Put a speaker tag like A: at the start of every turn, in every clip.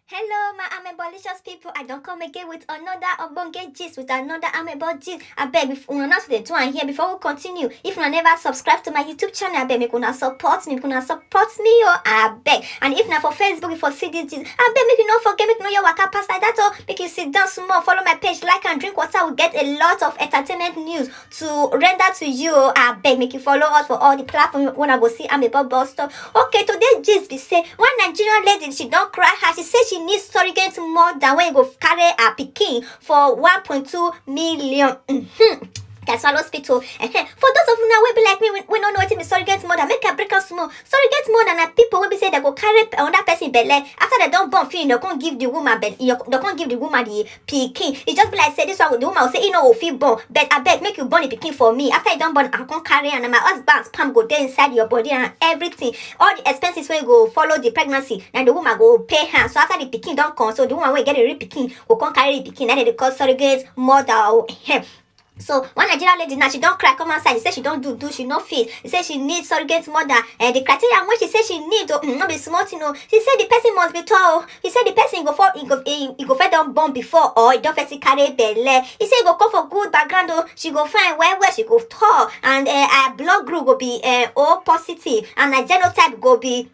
A: Hello, my amebolicious people. I don't come again with another Obonge gist, with another amebo gist. I beg, if you not the two and here before we continue. If you never subscribe to my YouTube channel, I beg me gonna support me, or I beg. And if not for Facebook, if for see this gist, I beg make you not forget, make you know your waka pass like that. Or make you sit down small, follow my page, like and drink water. We get a lot of entertainment news to render to you. I beg, make you follow us for all the platforms when I go see amebo bus stuff. Okay, today gist be say one Nigerian lady, she don't cry her. She say she needs surrogate more than when you go carry her pikin for 1.2 million. That's why hospital. For those of you now, we be like me, we don't know what it is surrogate mother. Make a break us small. Surrogate mother and people will be say they go carry another person belly. After they don't born fin, they can't give the woman belly. They can't give the woman the pikin. It just be like say this one, the woman will say, you know, feel born. But I beg, make you born the pikin for me. After you don't born, I can't carry and my husband's palm go there inside your body and everything. All the expenses when you go follow the pregnancy, and the woman go pay her. So after the pikin don't come, so the woman will get a real pikin, go can't carry the pikin. And they call surrogate mother. So one Nigerian lady now, she don't cry, come outside. She said she don't do, she no fit. She said she needs surrogate mother. The criteria when she said she need not be smart, you know. She said the person must be tall. He said the person go for he go first don born before or he don't first carry belle. He said he go come for good background. She go find where she go tall and her blood group go be O positive and her genotype go be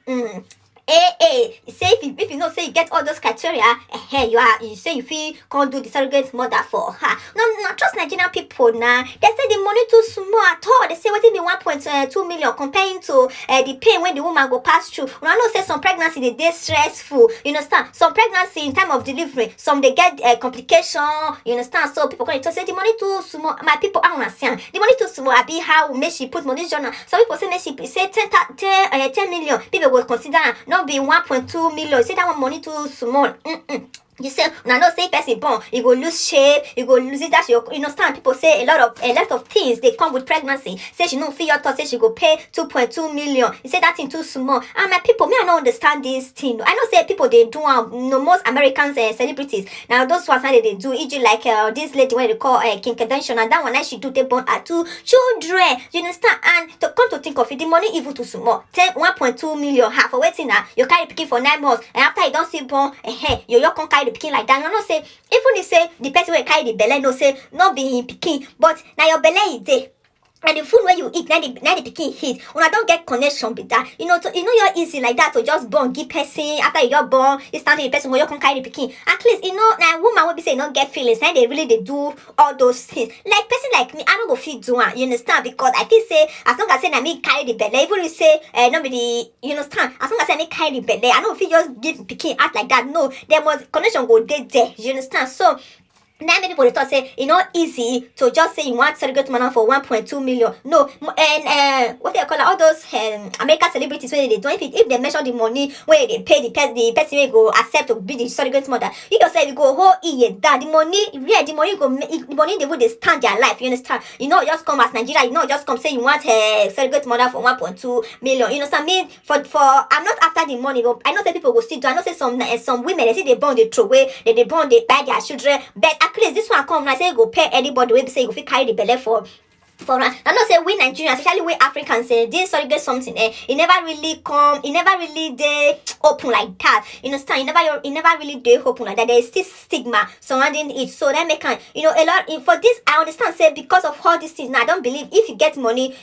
A: AA. Say if you know say you get all those criteria, you say you feel can't do the surrogate mother for her. No, trust Nigerian people now. They say the money too small at all. They say what it be 1.2 million comparing to the pain when the woman go pass through. When I know say some pregnancy they stressful. You understand? Some pregnancy in time of delivery, some they get complication. You understand? So people can say the money too small. My people I understand. The money too small. I be how may she put money journal. Some people say may she say 10 million. People will consider not be 1.2 million. You say that one money too small. You say now no say person born, you go lose shape, you go lose it. That you understand. People say a lot of things they come with pregnancy. Say she no feel your thought, say she go pay 2.2 million. You say that thing too small. And my people, me I don't understand this thing. I know say people they do most Americans celebrities. Now those ones how they do e.g. like this lady when they call Kim Kardashian, and that one I she do they born her 2 children. You understand? And to come to think of it, the money even too small. 1.2 million half for waiting now. You carry pikin for 9 months, and after you don't see born, you can't carry the pikin like that. You know say even if say the person will carry the belly no say not be him pikin, but now your belly is there. And the food where you eat, now the pikin hit. When I don't get connection with that, you're easy like that to just born, give person after you're born, it's time the person where you can carry the pikin. At least now woman will be saying not get feelings. Now they do all those things. Like person like me, I don't go feel do one. You understand? Because I feel say as long as I say I me carry the belly, even if say nobody, you understand? As long as I me carry the belly, I don't feel just give pikin out like that. No, there must connection go there. You understand? So now many people thought say it's not easy to just say you want surrogate mother for 1.2 million. No, and what they call all those American celebrities when they do if they measure the money when they pay the person will go accept to be the surrogate mother. You just say you go whole year that the money they would stand their life. You understand? You know just come as Nigeria. You know just come say you want a surrogate mother for 1.2 million. You understand me? For I'm not after the money, but I know say people will still do. I know say some women they say they born they throw away, they born they buy their children, but at least this one come and I say you go pay anybody wey be say you go fit carry the belly for I know say we Nigerians, especially we Africans, say this surrogate something it never really they open like that. You understand? It never really they open like that. There is still stigma surrounding it. So that make a lot for this. I understand say because of all these things. Now I don't believe if you get money,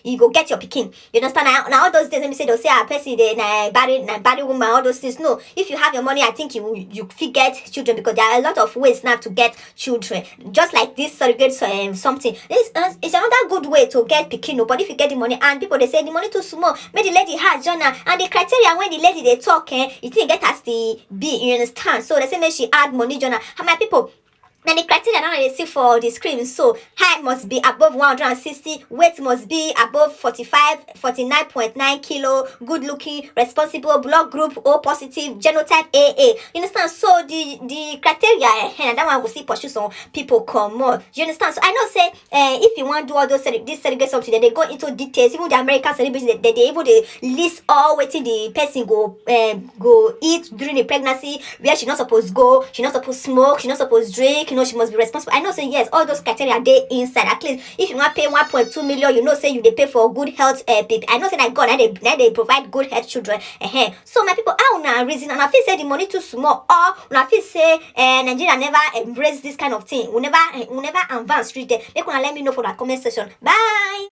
A: you go get your pikin. You understand? Now all those days let me say they'll say a person they body woman, all those things. No, if you have your money, I think you fit get children because there are a lot of ways now to get children. Just like this surrogate something. It's another good way to get pikin. But if you get the money and people they say the money too small, make the lady hard journal and the criteria when the lady they talk, you think get as the B, you understand? So they say make she add money journal. How my people? Now the criteria now they see for the screen. So height must be above 160, weight must be above 49.9 kilo, good looking, responsible, blood group O positive, genotype AA. You understand? So the criteria and that one will see pursue some people come more. You understand? So I know say if you want to do all those this surrogate something, they go into details. Even the American celebrities they able to list all waiting the person go eat during the pregnancy, where she not supposed to go, she not supposed to smoke, she not supposed to drink. you know she must be responsible. I know say yes, all those criteria they inside. At least if you want pay 1.2 million, you know say you they pay for good health people. I know say that God now they provide good health children. So my people, how una reason, and I feel say the money too small, or una feel say Nigeria never embrace this kind of thing. We never advance reach there. Make una let me know for that comment section. Bye.